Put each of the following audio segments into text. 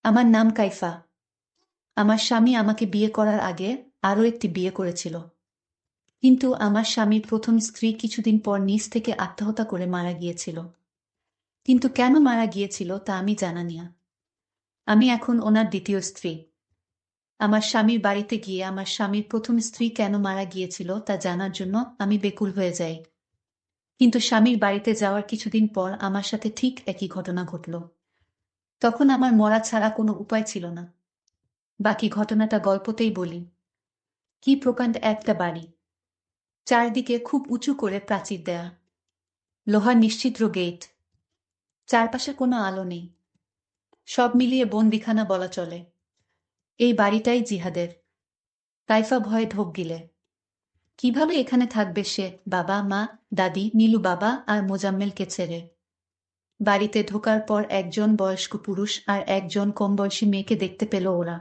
আমার নাম কাইফা। আমার স্বামী আমাকে বিয়ে করার আগে আরও একটি বিয়ে করেছিল। কিন্তু আমার স্বামীর প্রথম স্ত্রী কিছুদিন পর নিজ থেকে আত্মহত্যা করে মারা গিয়েছিল। কিন্তু কেন মারা গিয়েছিল তা আমি জানি না। আমি এখন ওনার দ্বিতীয় স্ত্রী। আমার স্বামীর বাড়িতে গিয়ে আমার স্বামীর প্রথম স্ত্রী কেন মারা গিয়েছিল তা জানার জন্য আমি বেকুল হয়ে যাই। কিন্তু স্বামীর বাড়িতে যাওয়ার কিছুদিন পর আমার সাথে ঠিক একই ঘটনা ঘটল। তখন আমার মরা ছাড়া কোনো উপায় ছিল না। বাকি ঘটনাটা গল্পতেই বলি। কি প্রকাণ্ড একটা বাড়ি, চারদিকে খুব উঁচু করে প্রাচীর দেয়া, লোহার নিশ্ছিদ্র গেট, চারপাশে কোনো আলো নেই, সব মিলিয়ে বন্দিখানা বলা চলে। এই বাড়িটাই জিহাদের। কাইফা ভয়ে ঢোক গিলে। কিভাবে এখানে থাকবে সে, বাবা মা, দাদি, নীলু বাবা আর মোজাম্মেলকে ছেড়ে? বাড়িতে ঢোকার পর একজন বয়স্ক পুরুষ আর একজন কমবয়সী মেয়েকে দেখতে পেল ওরা।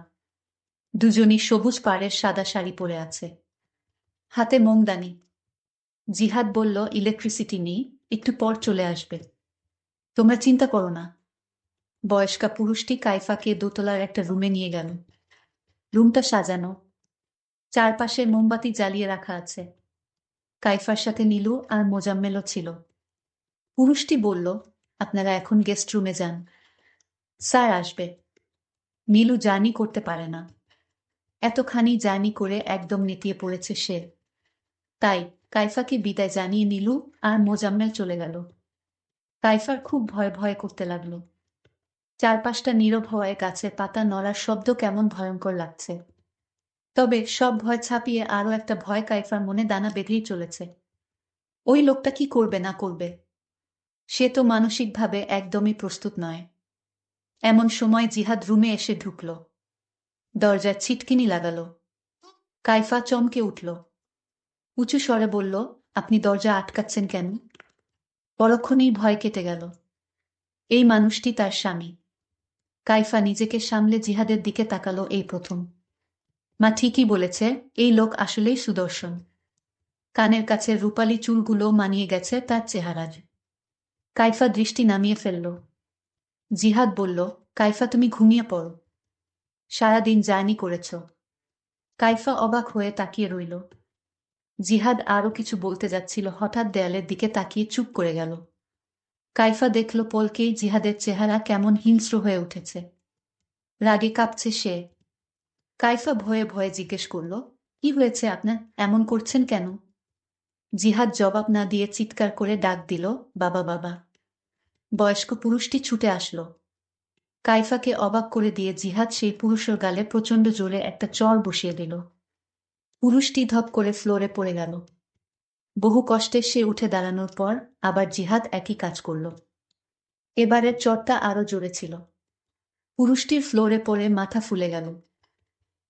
দুজনই সবুজ পাড়ের সাদা শাড়ি পরে আছে, হাতে মোমদানি। জিহাদ বলল, ইলেকট্রিসিটি নেই, একটু পর চলে আসবে, তোমরা চিন্তা করো না। বয়স্কা পুরুষটি কাইফাকে দোতলার একটা রুমে নিয়ে গেল। রুমটা সাজানো, চারপাশে মোমবাতি জ্বালিয়ে রাখা আছে। কাইফার সাথে নীলু আর মোজাম্মেলও ছিল। পুরুষটি বলল, আপনারা এখন গেস্ট রুমে যান, স্যার আসবে। নীলু জার্নি করতে পারে না, এতখানি জার্নি করে একদম নেতিয়ে পড়েছে সে। তাই কাইফাকে বিদায় জানিয়ে নীলু আর মোজাম্মেল চলে গেল। কাইফার খুব ভয় ভয় করতে লাগলো। চারপাশটা নীরব হওয়ায় গাছের পাতা নড়ার শব্দ কেমন ভয়ঙ্কর লাগছে। তবে সব ভয় ছাপিয়ে আরও একটা ভয় কাইফার মনে দানা বেঁধেই চলেছে। ওই লোকটা কি করবে না করবে, সে তো মানসিকভাবে একদমই প্রস্তুত নয়। এমন সময় জিহাদ রুমে এসে ঢুকল। দরজার ছিটকিনি লাগালো। কাইফা চমকে উঠল। উঁচু স্বরে বলল, আপনি দরজা আটকাচ্ছেন কেন? পরক্ষণেই ভয় কেটে গেল। এই মানুষটি তার স্বামী। কাইফা নিজেকে সামলে জিহাদের দিকে তাকালো। এই প্রথম। মা ঠিকই বলেছে, এই লোক আসলেই সুদর্শন। কানের কাছে রূপালি চুলগুলো মানিয়ে গেছে তার চেহারার। কাইফা দৃষ্টি নামিয়ে ফেলল। জিহাদ বলল, কাইফা তুমি ঘুমিয়ে পড়ো, সারাদিন জার্নি করেছ। কাইফা অবাক হয়ে তাকিয়ে রইল। জিহাদ আরও কিছু বলতে যাচ্ছিল, হঠাৎ দেয়ালের দিকে তাকিয়ে চুপ করে গেল। কাইফা দেখল পলকেই জিহাদের চেহারা কেমন হিংস্র হয়ে উঠেছে। রাগে কাঁপছে সে। কাইফা ভয়ে ভয়ে জিজ্ঞেস করল, কি হয়েছে আপনার, এমন করছেন কেন? জিহাদ জবাব না দিয়ে চিৎকার করে ডাক দিল, বাবা বাবা। বয়স্ক পুরুষটি ছুটে আসলো। কাইফাকে অবাক করে দিয়ে জিহাদ সেই পুরুষের গালে প্রচণ্ড জোরে একটা চড় বসিয়ে দিল। পুরুষটি ধপ করে ফ্লোরে পড়ে গেল। বহু কষ্টে সে উঠে দাঁড়ানোর পর আবার জিহাদ একই কাজ করল। এবারের চড়টা আরো জোরে ছিল। পুরুষটির ফ্লোরে পড়ে মাথা ফুলে গেল।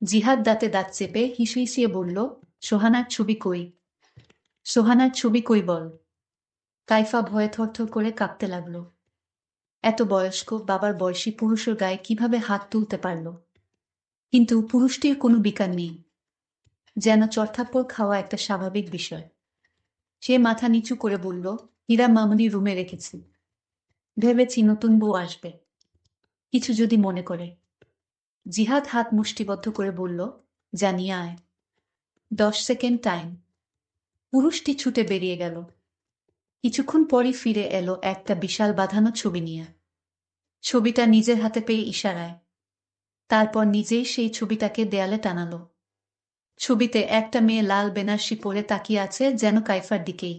জিহাদ দাঁতে দাঁত চেপে হিসিয়ে বলল, সোহানার ছবি কই? সোহানার ছবি কই বল। কাইফা ভয়ে থরথর করে কাঁপতে লাগল। এত বয়স্ক বাবার বয়সী পুরুষের গায়ে কিভাবে হাত তুলতে পারল? কিন্তু পুরুষটির কোনো বিকার নেই, যেন চড়থাপ্পড় খাওয়া একটা স্বাভাবিক বিষয়। সে মাথা নিচু করে বলল, হীরা মামুনি রুমে রেখেছি, ভেবেছি নতুন বউ আসবে, কিছু যদি মনে করে। জিহাদ হাত মুষ্টিবদ্ধ করে বলল, জানিয়ে আয়। 10 সেকেন্ড টাইম। পুরুষটি ছুটে বেরিয়ে গেল। কিছুক্ষণ পরই ফিরে এলো একটা বিশাল বাঁধানো ছবি নিয়ে। ছবিটা নিজের হাতে পেয়ে ইশারায়। তারপর নিজেই সেই ছবিটাকে দেয়ালে টানালো। ছবিতে একটা মেয়ে লাল বেনারসি পরে তাকিয়ে আছে, যেন কাইফার দিকেই।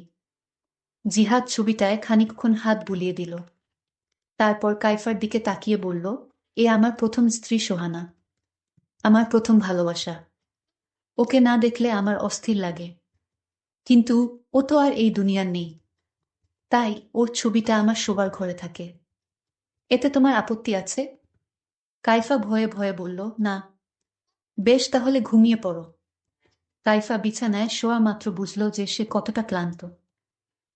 জিহাদ ছবিটায় খানিকক্ষণ হাত বুলিয়ে দিল। তারপর কাইফার দিকে তাকিয়ে বলল, এ আমার প্রথম স্ত্রী সোহানা, আমার প্রথম ভালোবাসা। ওকে না দেখলে আমার অস্থির লাগে। কিন্তু ও তো আর এই দুনিয়ার নেই, তাই ওর ছবিটা আমার শোবার ঘরে থাকে। এতে তোমার আপত্তি আছে? কাইফা ভয়ে ভয়ে বলল, না। বেশ, তাহলে ঘুমিয়ে পড়ো। কাইফা বিছানায় শোয়া মাত্র বুঝল যে সে কতটা ক্লান্ত।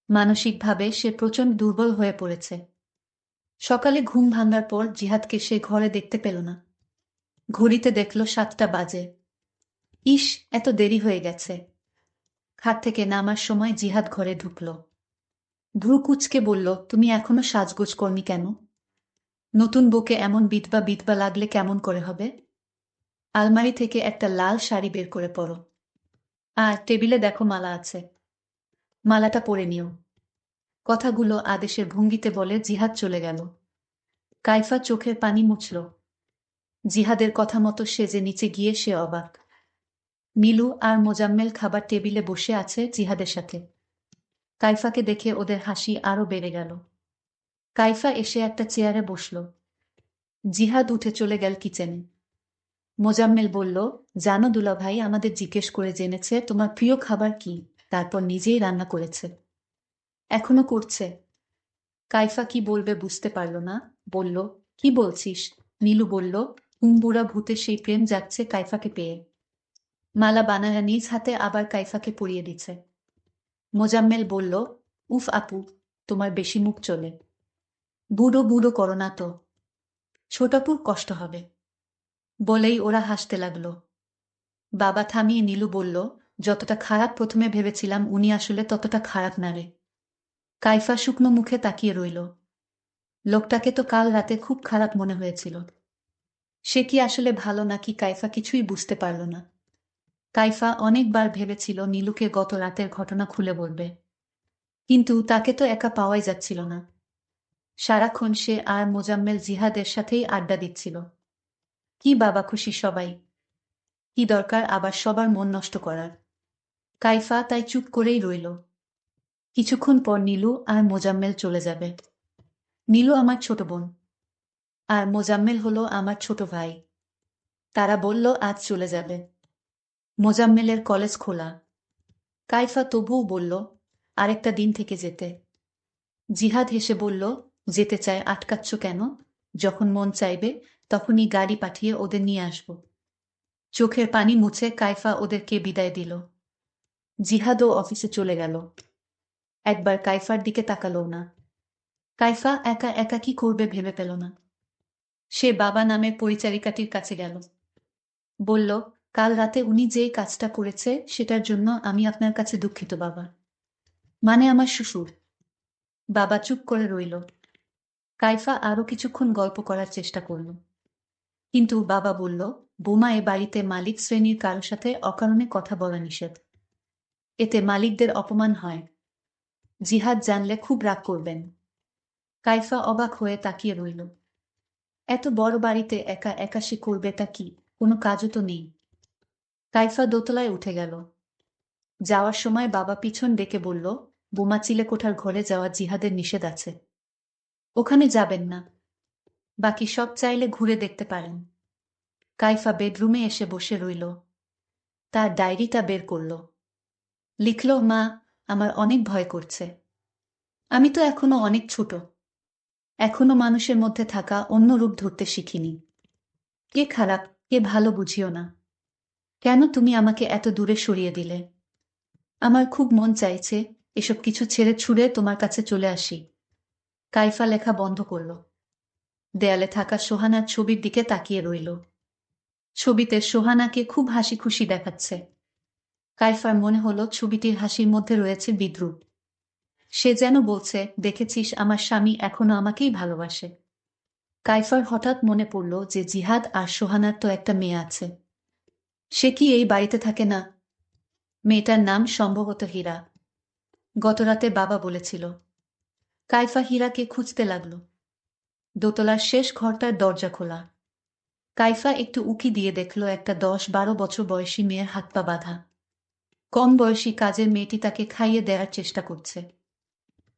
মানসিকভাবে সে প্রচণ্ড দুর্বল হয়ে পড়েছে। সকালে ঘুম ভাঙার পর জিহাদকে সে ঘরে দেখতে পেল না। ঘড়িতে দেখল 7টা বাজে। ইস, এত দেরি হয়ে গেছে। খাট থেকে নামার সময় জিহাদ ঘরে ঢুকল। ভ্রু কুঁচকে বলল, তুমি এখনো সাজগোজ করনি কেন? নতুন বউকে এমন বিধবা বিধবা লাগলে কেমন করে হবে? আলমারি থেকে একটা লাল শাড়ি বের করে পরো। আর টেবিলে দেখো মালা আছে, মালাটা পরে নিও। কথাগুলো আদেশের ভঙ্গিতে বলে জিহাদ চলে গেল। কাইফা চোখের পানি মুছল। জিহাদের কথা মতো সেজে নিচে গিয়ে সে অবাক। নীলু আর মোজাম্মেল খাবার টেবিলে বসে আছে জিহাদের সাথে। কাইফাকে দেখে ওদের হাসি আরো বেড়ে গেল। কাইফা এসে একটা চেয়ারে বসল। জিহাদ উঠে চলে গেল কিচেনে। মোজাম্মেল বলল, জানো দুলাভাই আমাদের জিজ্ঞেস করে জেনেছে তোমার প্রিয় খাবার কি, তারপর নিজেই রান্না করেছে। এখনো করছে। কাইফা কি বলবে বুঝতে পারল না, বলল, কি বলছিস? নীলু বলল, হুমবুড়া ভূতে সেই প্রেম যাচ্ছে কাইফাকে পেয়ে। মালা বানায়া নিজ হাতে আবার কাইফাকে পরিয়ে দিচ্ছে। মোজাম্মেল বলল, উফ আপু, তোমার বেশি মুখ চলে। বুড়ো বুড়ো করো না তো, ছোটাপুর কষ্ট হবে। বলেই ওরা হাসতে লাগলো। বাবা থামিয়ে নীলু বলল, যতটা খারাপ প্রথমে ভেবেছিলাম উনি আসলে ততটা খারাপ না রে। কাইফা শুকনো মুখে তাকিয়ে রইল। লোকটাকে তো কাল রাতে খুব খারাপ মনে হয়েছিল। সে কি আসলে ভালো নাকি কাইফা কিছুই বুঝতে পারল না। কাইফা অনেকবার ভেবেছিল নীলুকে গত রাতের ঘটনা খুলে বলবে, কিন্তু তাকে তো একা পাওয়াই যাচ্ছিল না। সারাক্ষণ সে আর মোজাম্মেল জিহাদের সাথেই আড্ডা দিচ্ছিল। কি বাবা খুশি সবাই, কি দরকার আবার সবার মন নষ্ট করার। কাইফা তাই চুপ করেই রইল। কিছুক্ষণ পর নীলু আর মোজাম্মেল চলে যাবে। নীলু আমার ছোট বোন, আর মোজাম্মেল হলো আমার ছোট ভাই। তারা বলল আজ চলে যাবে। মোজাম্মেলের কলেজ খোলা। কাইফা তবুও বলল, আরেকটা দিন থেকে যেতে। জিহাদ হেসে বলল, যেতে চায় আটকাচ্ছ কেন? যখন মন চাইবে তখনই গাড়ি পাঠিয়ে ওদের নিয়ে আসব। চোখের পানি মুছে কাইফা ওদেরকে বিদায় দিল। জিহাদও অফিসে চলে গেল। একবার কাইফার দিকে তাকালো না। কাইফা একা একা কি করবে ভেবে পেল না। সে বাবা নামের পরিচারিকাটির কাছে গেল। বলল, কাল রাতে উনি যে কাজটা করেছে সেটার জন্য আমি আপনার কাছে দুঃখিত বাবা। মানে আমার শ্বশুর। বাবা চুপ করে রইল। কাইফা আরো কিছুক্ষণ গল্প করার চেষ্টা করল, কিন্তু বাবা বলল, বোমা এ বাড়িতে মালিক শ্রেণীর কারো সাথে অকারণে কথা বলা নিষেধ। এতে মালিকদের অপমান হয়। জিহাদ জানলে খুব রাগ করবেন। কাইফা অবাক হয়ে তাকিয়ে রইল। এত বড় বাড়িতে একা একা সে করবেটা কি? কোনো কাজও তো নেই। কাইফা দোতলায় উঠে গেল। যাওয়ার সময় বাবা পিছন ডেকে বলল, বোমা চিলেকোঠার ঘরে যাওয়া জিহাদের নিষেধ আছে। ওখানে যাবেন না। বাকি সব চাইলে ঘুরে দেখতে পারেন। কাইফা বেডরুমে এসে বসে রইল। তার ডায়েরিটা বের করল। লিখল, মা, আমার অনেক ভয় করছে। আমি তো এখনো অনেক ছোট। এখনো মানুষের মধ্যে থাকা অন্য রূপ ধরতে শিখিনি। কে খারাপ, কে ভালো বুঝিও না। কেন তুমি আমাকে এত দূরে সরিয়ে দিলে? আমার খুব মন চাইছে এসব কিছু ছেড়ে ছুড়ে তোমার কাছে চলে আসি। কাইফা লেখা বন্ধ করল। দেয়ালে থাকা সোহানার ছবির দিকে তাকিয়ে রইল। ছবিতে সোহানাকে খুব হাসি খুশি দেখাচ্ছে। কাইফার মনে হলো ছবিটির হাসির মধ্যে রয়েছে বিদ্রুপ। সে যেন বলছে, দেখেছিস আমার স্বামী এখনো আমাকেই ভালোবাসে। কাইফার হঠাৎ মনে পড়ল যে জিহাদ আর সোহানার তো একটা মেয়ে আছে। সে কি এই বাড়িতে থাকে না? মেয়েটার নাম সম্ভবত হীরা। গতরাতে বাবা বলেছিল। কাইফা হীরাকে খুঁজতে লাগল। দোতলার শেষ ঘরটার দরজা খোলা। কাইফা একটু উকি দিয়ে দেখল একটা 10-12 বছর বয়সী মেয়ের হাত পা বাঁধা। কম বয়সী কাজের মেয়েটি তাকে খাইয়ে দেওয়ার চেষ্টা করছে।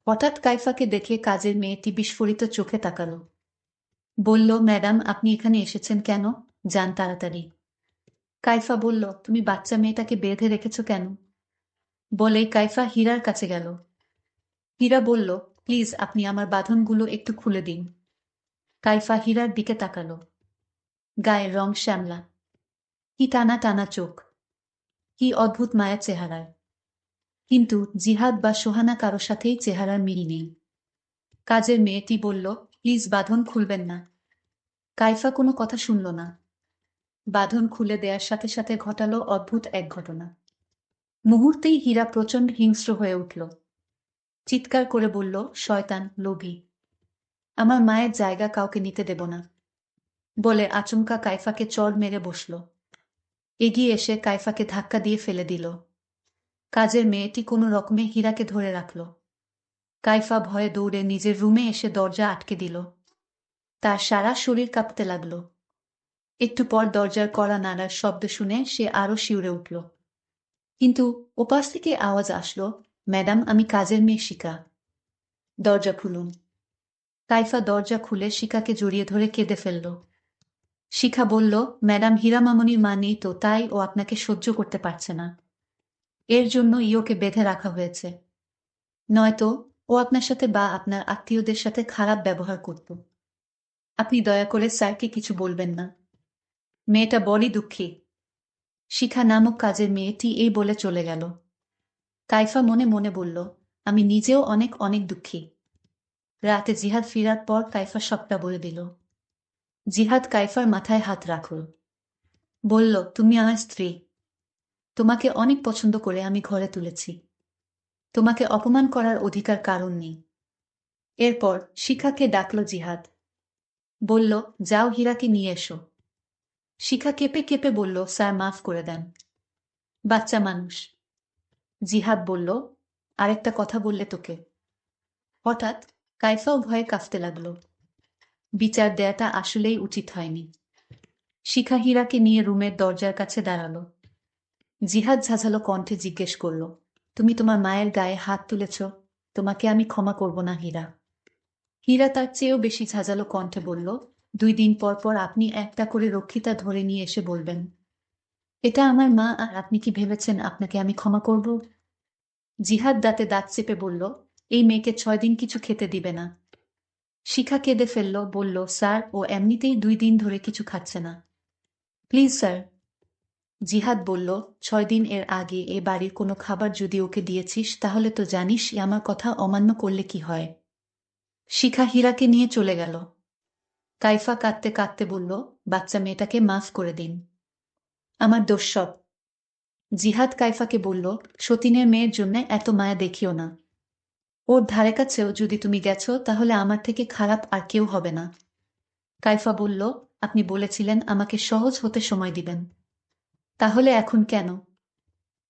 হঠাৎ কাইফাকে দেখে কাজের মেয়েটি বিস্ফোরিত চোখে তাকাল। বলল, ম্যাডাম আপনি এখানে এসেছেন কেন? যান তাড়াতাড়ি। কাইফা বলল, তুমি বাচ্চা মেয়েটাকে বেঁধে রেখেছ কেন? বলেই কাইফা হীরার কাছে গেল। হীরা বলল, প্লিজ আপনি আমার বাঁধনগুলো একটু খুলে দিন। কাইফা হীরার দিকে তাকালো। গায়ের রং শ্যামলা। কি টানা টানা চোখ। কি অদ্ভুত মায়া চেহারায়। কিন্তু জিহাদ বা সোহানা কারো সাথেই চেহারার মিল নেই। কাজের মেয়েটি বলল, প্লিজ বাঁধন খুলবেন না। কাইফা কোনো কথা শুনল না। বাঁধন খুলে দেওয়ার সাথে সাথে ঘটালো অদ্ভুত এক ঘটনা। মুহূর্তেই হীরা প্রচণ্ড হিংস্র হয়ে উঠল। চিৎকার করে বলল, শয়তান, লোভী। আমার মায়ের জায়গা কাউকে নিতে দেব না, বলে আচমকা কাইফাকে চড় মেরে বসল। এগিয়ে এসে কাইফাকে ধাক্কা দিয়ে ফেলে দিল। কাজের মেয়েটি কোনো রকমে হীরাকে ধরে রাখল। কাইফা ভয়ে দৌড়ে নিজের রুমে এসে দরজা আটকে দিল। তার সারা শরীর কাঁপতে লাগল। একটু পর দরজার কড়া নাড়ার শব্দ শুনে সে আরো শিউরে উঠল। কিন্তু ওপাশ থেকে আওয়াজ আসলো, ম্যাডাম, আমি কাজের মেয়ে শিখা, দরজা খুলুন। কাইফা দরজা খুলে শিখাকে জড়িয়ে ধরে কেঁদে ফেলল। শিখা বলল, ম্যাডাম, হীরা মামনির মা নেই তো, তাই ও আপনাকে সহ্য করতে পারছে না। এর জন্য ওকে বেঁধে রাখা হয়েছে, নয়তো ও আপনার সাথে বা আপনার আত্মীয়দের সাথে খারাপ ব্যবহার করত। আপনি দয়া করে স্যারকে কিছু বলবেন না। মেয়েটা বড়ই দুঃখী। শিখা নামক কাজের মেয়েটি এই বলে চলে গেল। কাইফা মনে মনে বলল, আমি নিজেও অনেক অনেক দুঃখী। রাতে জিহাদ ফিরার পর কাইফা সবটা বলে দিল। জিহাদ কাইফার মাথায় হাত রাখল। বলল, তুমি আমার স্ত্রী। তোমাকে অনেক পছন্দ করে আমি ঘরে তুলেছি। তোমাকে অপমান করার অধিকার কারণ নেই। এরপর শিখাকে ডাকল জিহাদ। বলল, যাও হীরাকে নিয়ে এসো। শিখা কেঁপে কেঁপে বলল, স্যার, মাফ করে দেন, বাচ্চা মানুষ। জিহাদ বলল, আরেকটা কথা বললে তোকে। হঠাৎ কাইফাও ভয়ে কাঁপতে লাগল। বিচার দেয়াটা আসলেই উচিত হয়নি। শিখা হীরাকে নিয়ে রুমের দরজার কাছে দাঁড়ালো। জিহাদ ঝাঁঝালো কণ্ঠে জিজ্ঞেস করল, তুমি তোমার মায়ের গায়ে হাত তুলেছ, তোমাকে আমি ক্ষমা করব না হীরা। হীরা তার চেয়েও বেশি ঝাঁঝালো কণ্ঠে বলল, 2 দিন পর পর আপনি একটা করে রক্ষিতা ধরে নিয়ে এসে বলবেন এটা আমার মা, আর আপনি কি ভেবেছেন আপনাকে আমি ক্ষমা করব? জিহাদ দাঁতে দাঁত চেপে বলল, এই মেয়েকে 6 দিন কিছু খেতে দিবে না। শিখা কেঁদে ফেলল, বলল, স্যার, ও এমনিতেই 2 দিন ধরে কিছু খাচ্ছে না, প্লিজ স্যার। জিহাদ বলল, 6 দিন এর আগে এ বাড়ির কোনো খাবার যদি ওকে দিয়েছিস তাহলে তো জানিস আমার কথা অমান্য করলে কি হয়। শিখা হীরাকে নিয়ে চলে গেল। কাইফা কাঁদতে কাঁদতে বলল, বাচ্চা মেয়েটাকে মাফ করে দিন, আমার দোষ সব। জিহাদ কাইফাকে বলল, সতীনের মেয়ের জন্য এত মায়া দেখিও না। ওর ধারে কাছেও যদি তুমি গেছো তাহলে আমার থেকে খারাপ আর কেউ হবে না। কাইফা বলল, আপনি বলেছিলেন আমাকে সহজ হতে সময় দিবেন, তাহলে এখন কেন?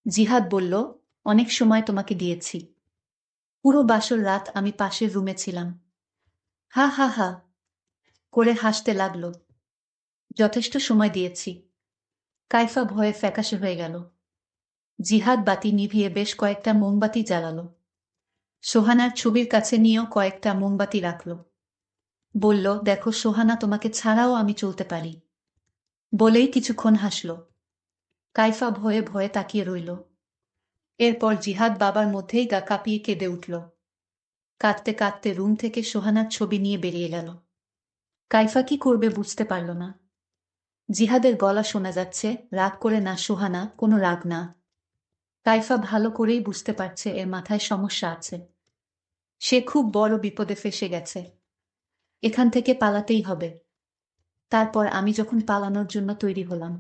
জিহাদ বলল, অনেক সময় তোমাকে দিয়েছি। পুরো বাসর রাত আমি পাশের রুমে ছিলাম। হা হা হা করে হাসতে লাগল। যথেষ্ট সময় দিয়েছি। কাইফা ভয়ে ফ্যাকাশে হয়ে গেল। জিহাদ বাতি নিভিয়ে বেশ কয়েকটা মোমবাতি জ্বালালো। সোহানার ছবির কাছে নিয়েও কয়েকটা মোমবাতি রাখল। বলল, দেখো সোহানা, তোমাকে ছাড়াও আমি চলতে পারি। বলেই কিছুক্ষণ হাসল। কাইফা ভয়ে ভয়ে তাকিয়ে রইল। এরপর জিহাদ বাবার মধ্যেই গা কাঁপিয়ে কেঁদে উঠল। কাঁদতে কাঁদতে রুম থেকে সোহানার ছবি নিয়ে বেরিয়ে গেল। কাইফা কি করবে বুঝতে পারল না। জিহাদের গলা শোনা যাচ্ছে, রাগ করে না সোহানা, কোনো রাগ না। কাইফা ভালো করেই বুঝতে পারছে এর মাথায় সমস্যা আছে। সে খুব বড় বিপদে ফেঁসে গেছে। এখান থেকে পালাতেই হবে। তারপর আমি যখন পালানোর জন্য তৈরি হলাম,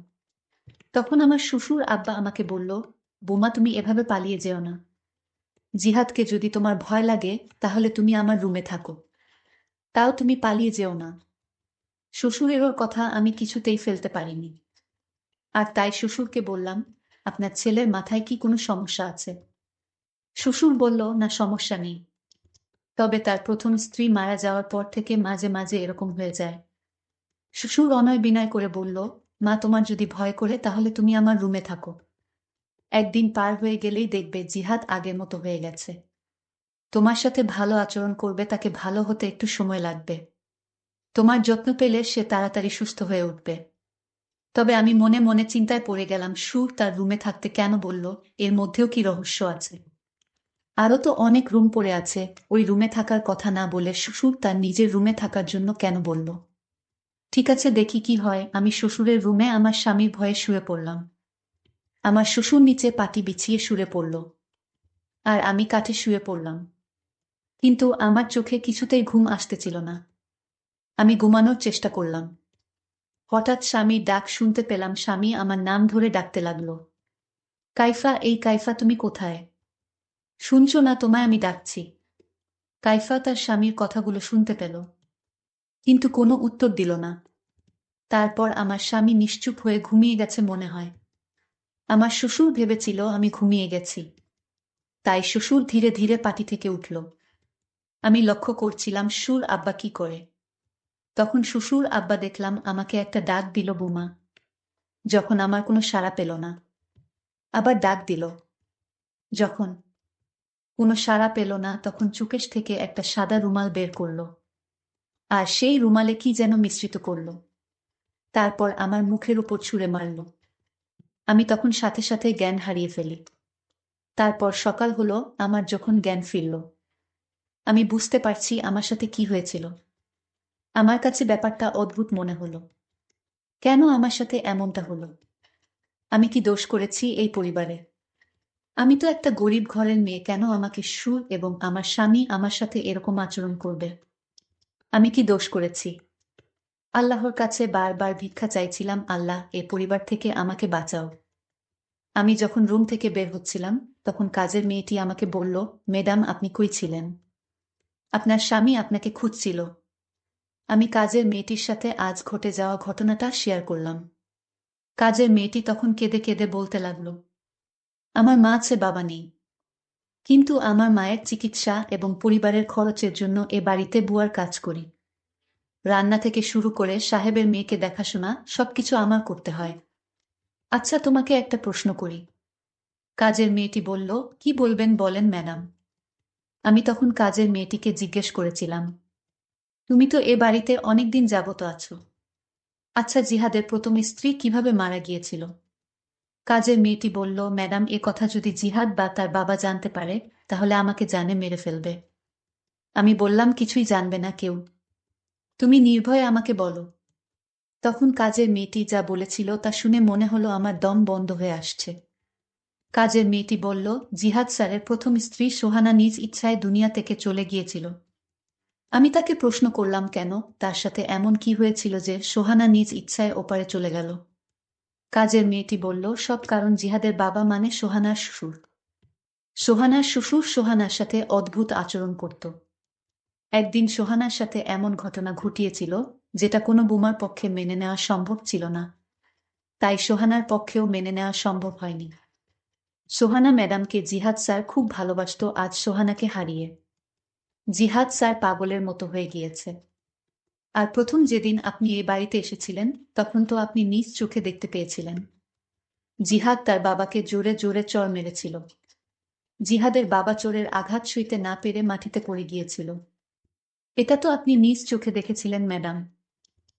তখন আমার শ্বশুর আব্বা আমাকে বলল, বোমা, তুমি এভাবে পালিয়ে যেও না। জিহাদকে যদি তোমার ভয় লাগে তাহলে তুমি আমার রুমে থাকো, তাও তুমি পালিয়ে যেও না। শ্বশুরেরও কথা আমি কিছুতেই ফেলতে পারিনি। আর তাই শ্বশুরকে বললাম, আপনার ছেলের মাথায় কি কোনো সমস্যা আছে? শ্বশুর বলল, না, সমস্যা নেই, তবে তার প্রথম স্ত্রী মারা যাওয়ার পর থেকে মাঝে মাঝে এরকম হয়ে যায়। শ্বশুর অনয় বিনয় করে বলল, মা, তোমার যদি ভয় করে তাহলে তুমি আমার রুমে থাকো। একদিন পার হয়ে গেলেই দেখবে জিহাদ আগের মতো হয়ে গেছে। তোমার সাথে ভালো আচরণ করবে, তাকে ভালো হতে একটু সময় লাগবে। তোমার যত্ন পেলে সে তাড়াতাড়ি সুস্থ হয়ে উঠবে। তবে আমি মনে মনে চিন্তায় পড়ে গেলাম, সুর তার রুমে থাকতে কেন বলল? এর মধ্যেও কি রহস্য আছে? আরও তো অনেক রুম পড়ে আছে, ওই রুমে থাকার কথা না বলে শ্বশুর তার নিজের রুমে থাকার জন্য কেন বলল? ঠিক আছে, দেখি কি হয়। আমি শ্বশুরের রুমে আমার স্বামীর ভয়ে শুয়ে পড়লাম। আমার শ্বশুর নিচে পাটি বিছিয়ে শুয়ে পড়ল, আর আমি কাঠে শুয়ে পড়লাম। কিন্তু আমার চোখে কিছুতেই ঘুম আসতেছিল না। আমি ঘুমানোর চেষ্টা করলাম। হঠাৎ স্বামীর ডাক শুনতে পেলাম। স্বামী আমার নাম ধরে ডাকতে লাগলো, কাইফা, এই কাইফা, তুমি কোথায়? শুনছো না তোমায় আমি ডাকছি? কাইফা তার স্বামীর কথাগুলো শুনতে পেল। কিন্তু কোনো উত্তর দিল না। তারপর আমার স্বামী নিশ্চুপ হয়ে ঘুমিয়ে গেছে মনে হয়। আমার শ্বশুর ভেবেছিল আমি ঘুমিয়ে গেছি, তাই শ্বশুর ধীরে ধীরে পাটি থেকে উঠল। আমি লক্ষ্য করছিলাম সুর আব্বা কি করে। তখন শ্বশুর আব্বা দেখলাম আমাকে একটা ডাক দিল, বুমা। যখন আমার কোনো সাড়া পেল না, আবার ডাক দিল। যখন কোনো সাড়া পেল না, তখন চুকেশ থেকে একটা সাদা রুমাল বের করল, আর সেই রুমালে কি যেন মিশ্রিত করল। তারপর আমার মুখের উপর ছুঁড়ে মারল। আমি তখন সাথে সাথে জ্ঞান হারিয়ে ফেলি। তারপর সকাল হলো, আমার যখন জ্ঞান ফিরল, আমি বুঝতে পারছি আমার সাথে কি হয়েছিল। আমার কাছে ব্যাপারটা অদ্ভুত মনে হলো। কেন আমার সাথে এমনটা হলো? আমি কি দোষ করেছি এই পরিবারে? আমি তো একটা গরিব ঘরের মেয়ে, কেন আমাকে সুর এবং আমার স্বামী আমার সাথে এরকম আচরণ করবে? আমি কি দোষ করেছি? আল্লাহর কাছে বারবার ভিক্ষা চাইছিলাম, আল্লাহ, এ পরিবার থেকে আমাকে বাঁচাও। আমি যখন রুম থেকে বের হচ্ছিলাম, তখন কাজের মেয়েটি আমাকে বলল, ম্যাডাম, আপনি কই ছিলেন? আপনার স্বামী আপনাকে খুঁজছিল। আমি কাজের মেয়েটির সাথে আজ ঘটে যাওয়া ঘটনাটা শেয়ার করলাম। কাজের মেয়েটি তখন কেঁদে কেঁদে বলতে লাগলো, আমার মা আছে, বাবা নেই, কিন্তু আমার মায়ের চিকিৎসা এবং পরিবারের খরচের জন্য এ বাড়িতে বুয়ার কাজ করি। রান্না থেকে শুরু করে সাহেবের মেয়েকে দেখাশোনা সবকিছু আমার করতে হয়। আচ্ছা, তোমাকে একটা প্রশ্ন করি। কাজের মেয়েটি বলল, কি বলবেন বলেন ম্যাডাম। আমি তখন কাজের মেয়েটিকে জিজ্ঞেস করেছিলাম, তুমি তো এ বাড়িতে অনেকদিন যাবত আছো। আচ্ছা, জিহাদের প্রথম স্ত্রী কিভাবে মারা গিয়েছিল? কাজের মেয়েটি বলল, ম্যাডাম, এ কথা যদি জিহাদ বা তার বাবা জানতে পারে, তাহলে আমাকে জানে মেরে ফেলবে। আমি বললাম, কিছুই জানবে না কেউ, তুমি নির্ভয়ে আমাকে বলো। তখন কাজের মেয়েটি যা বলেছিল তা শুনে মনে হলো আমার দম বন্ধ হয়ে আসছে। কাজের মেয়েটি বলল, জিহাদ স্যারের প্রথম স্ত্রী সোহানা নিজ ইচ্ছায় দুনিয়া থেকে চলে গিয়েছিল। আমি তাকে প্রশ্ন করলাম, কেন, তার সাথে এমন কি হয়েছিল যে সোহানা নিজ ইচ্ছায় ওপারে চলে গেল? কাজের মেয়েটি বলল, সব কারণ জিহাদের বাবা মানে সোহানার শ্বশুর। সোহানার শ্বশুর সোহানার সাথে অদ্ভুত আচরণ করত। একদিন সোহানার সাথে এমন ঘটনা ঘটিয়েছিল যেটা কোনো বুমার পক্ষে মেনে নেওয়া সম্ভব ছিল না। তাই সোহানার পক্ষেও মেনে নেওয়া সম্ভব হয়নি। সোহানা ম্যাডামকে জিহাদ স্যার খুব ভালোবাসত, আজ সোহানাকে হারিয়ে জিহাদ স্যার পাগলের মতো হয়ে গিয়েছে। আর প্রথম যেদিন আপনি এ বাড়িতে এসেছিলেন, তখন তো আপনি নিজ চোখে দেখতে পেয়েছিলেন জিহাদ তার বাবাকে জোরে জোরে চড় মেরেছিল। জিহাদের বাবা চোরের আঘাত সইতে না পেরে মাটিতে পড়ে গিয়েছিল। এটা তো আপনি নিজ চোখে দেখেছিলেন ম্যাডাম।